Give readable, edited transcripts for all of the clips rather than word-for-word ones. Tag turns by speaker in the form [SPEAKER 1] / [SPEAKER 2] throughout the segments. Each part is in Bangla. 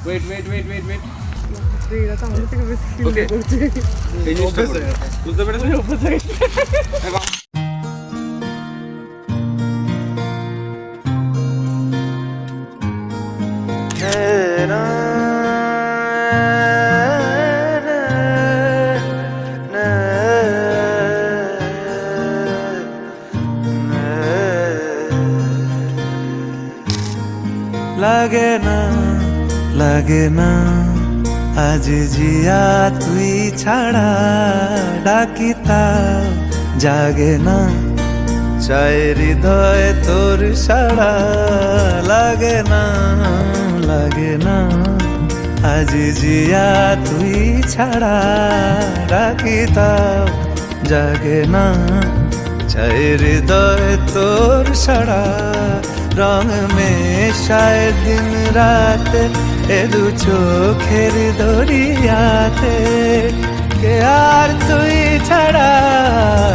[SPEAKER 1] Wait wait wait wait wait
[SPEAKER 2] এরা তো আমাদের থেকে বেশি ফিল
[SPEAKER 1] ওকে
[SPEAKER 2] করছে।
[SPEAKER 1] এই জিনিসটা করো। বুঝতে পেরেছো?
[SPEAKER 3] লাগে না আজ জিয়া তুই ছাড়া ডাকিতা জাগে না চায় হৃদয় তোর সাড়া লাগে না আজ জিয়া তুই ছাড়া ডাকিতা জাগে না চায় হৃদয় তোর সাড়া রং মেশায় দিন রাত এ দু চোখের দরিয়াতে কে আর তুই ছাড়া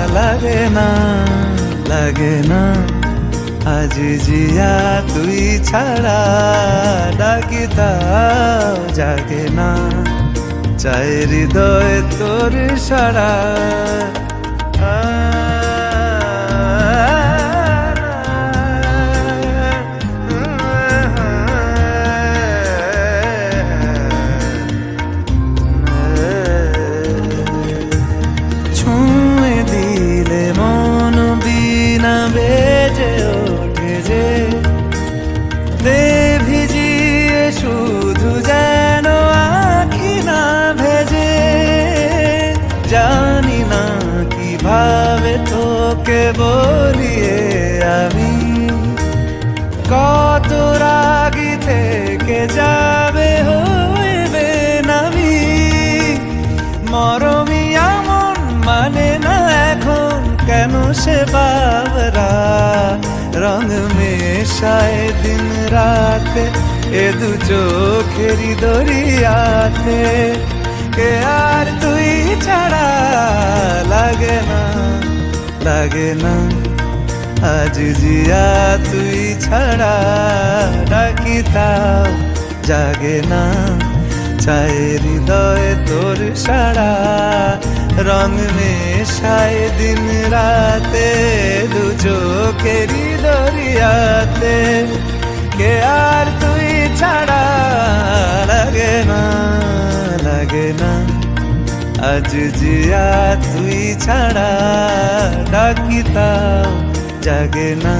[SPEAKER 3] লাগে না আজ জিয়া তুই ছাড়া ডাকিতা জাগে না চায় হৃদয় তোর সাড়া বেজে ওঠে যে দে ভিজিয়ে শুধু যেন আখি না ভেজে জানি না কিভাবে তোকে বলিয়ে আমি কত রাগি থেকে যাবে হইবে নামি মরমি এমন মানে না এখন কেন সে বাবরা রং মেশায় দিন রাতে এ দু চোখেরি দরিয়াতে কে আর তুই ছাড়া লাগে না আজ জিয়া তুই ছাড়া ডাকিতাও জাগে না চায় হৃদয় তোর সাড়া রং মেশায় দিন রাতে দু চোখেরি দরিয়াতে কে আর তুই ছাড়া লাগে না আজ জিয়া তুই ছাড়া ডাকিতাও জাগে না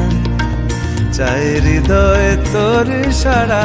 [SPEAKER 3] চায় হৃদয় তোর সাড়া